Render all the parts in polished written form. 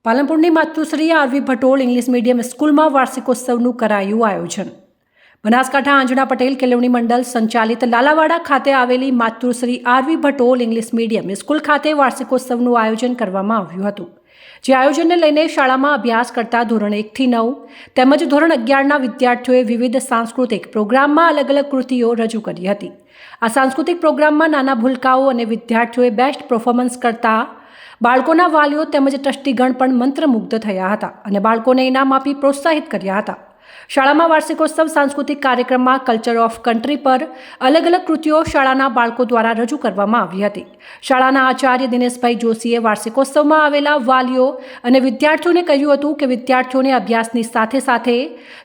પાલનપુરની માતૃશ્રી R V Bhatol English medium સ્કૂલમાં વાર્ષિકોત્સવનું કરાયું આયોજન। બનાસકાંઠા આંજણા પટેલ કેળવણી મંડળ સંચાલિત લાલાવાડા ખાતે આવેલી માતૃશ્રી R V Bhatol English medium school ખાતે વાર્ષિકોત્સવનું આયોજન કરવામાં આવ્યું હતું। જે આયોજનને લઈને શાળામાં અભ્યાસ કરતા ધોરણ 1 થી 9 તેમજ ધોરણ 11ના વિદ્યાર્થીઓએ વિવિધ સાંસ્કૃતિક પ્રોગ્રામમાં અલગ અલગ કૃતિઓ રજૂ કરી હતી। આ સાંસ્કૃતિક પ્રોગ્રામમાં નાના ભૂલકાઓ અને વિદ્યાર્થીઓએ બેસ્ટ પરફોર્મન્સ કરતા બાળકોના વાલીઓ તેમજ ટ્રસ્ટીગણ પણ મંત્રમુગ્ધ થયા હતા અને બાળકોને ઇનામ આપી પ્રોત્સાહિત કર્યા હતા। શાળામાં વાર્ષિકોત્સવ સાંસ્કૃતિક કાર્યક્રમમાં કલ્ચર ઓફ કન્ટ્રી પર અલગ અલગ કૃતિઓ શાળાના બાળકો દ્વારા રજૂ કરવામાં આવી હતી। શાળાના આચાર્ય દિનેશભાઈ જોશીએ વાર્ષિકોત્સવમાં આવેલા વાલીઓ અને વિદ્યાર્થીઓને કહ્યું હતું કે વિદ્યાર્થીઓને અભ્યાસની સાથે સાથે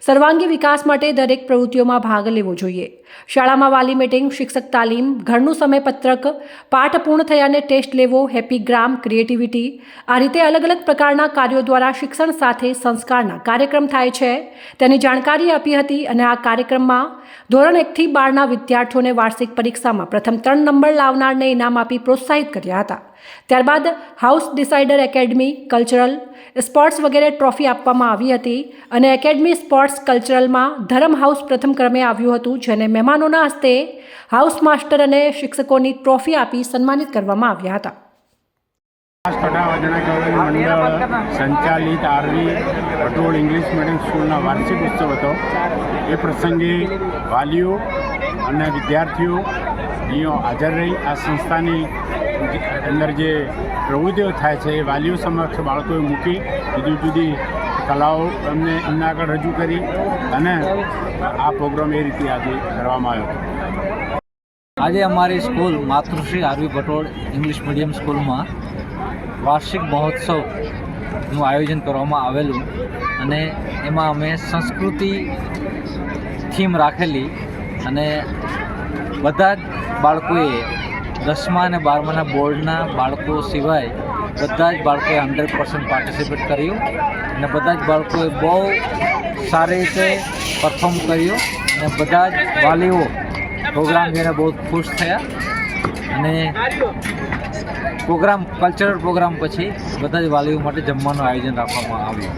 સર્વાંગી વિકાસ માટે દરેક પ્રવૃત્તિઓમાં ભાગ લેવો જોઈએ। શાળામાં વાલી મીટિંગ, શિક્ષક તાલીમ, ઘરનું સમયપત્રક, પાઠ પૂર્ણ થયાને ટેસ્ટ લેવો, હેપીગ્રામ, ક્રિએટિવિટી, આ રીતે અલગ અલગ પ્રકારના કાર્યો દ્વારા શિક્ષણ સાથે સંસ્કારના કાર્યક્રમ થાય છે તેની જાણકારી આપી હતી અને આ કાર્યક્રમમાં ધોરણ 1 થી 12ના વિદ્યાર્થીઓને વાર્ષિક પરીક્ષામાં પ્રથમ 3 નંબર લાવનારને ઇનામ આપી પ્રોત્સાહિત કર્યા હતા। ત્યારબાદ હાઉસ ડિસાઇડર એકેડમી, કલ્ચરલ, સ્પોર્ટ્સ વગેરે ટ્રોફી આપવામાં આવી હતી અને એકેડમી સ્પોર્ટ્સ કલ્ચરલમાં ધરમ હાઉસ પ્રથમ ક્રમે આવ્યું હતું, જેને મહેમાનોના હસ્તે હાઉસ માસ્ટર અને શિક્ષકોની ટ્રોફી આપી સન્માનિત કરવામાં આવ્યા હતા। આંજણા કેળવણી મંડળ સંચાલિત આરવી ભટોળ ઇંગ્લિશ મીડિયમ સ્કૂલના વાર્ષિક ઉત્સવ હતો। એ પ્રસંગે વાલીઓ અને વિદ્યાર્થીઓ અહીં હાજર રહી આ સંસ્થાની અંદર જે પ્રવૃત્તિઓ થાય છે એ વાલીઓ સમક્ષ બાળકોએ મૂકી જુદી જુદી કલાઓ એમના આગળ રજૂ કરી અને આ પ્રોગ્રામ એ રીતે આજે કરવામાં આવ્યો। આજે અમારી સ્કૂલ માતૃશ્રી આરવી ભટોળ ઇંગ્લિશ મીડિયમ સ્કૂલમાં વાર્ષિક મહોત્સવનું આયોજન કરવામાં આવેલું અને એમાં અમે સંસ્કૃતિ થીમ રાખેલી અને બધા જ બાળકોએ 10મા અને 12માના બોર્ડના બાળકો સિવાય બધા જ બાળકોએ 100% પાર્ટિસિપેટ કર્યું અને બધા જ બાળકોએ બહુ સારી રીતે પરફોર્મ કર્યું અને બધા જ વાલીઓ પ્રોગ્રામ જોઈને બહુ ખુશ થયા અને કલ્ચરલ પ્રોગ્રામ પછી બધા જ વાલીઓ માટે જમવાનું આયોજન રાખવામાં આવ્યું।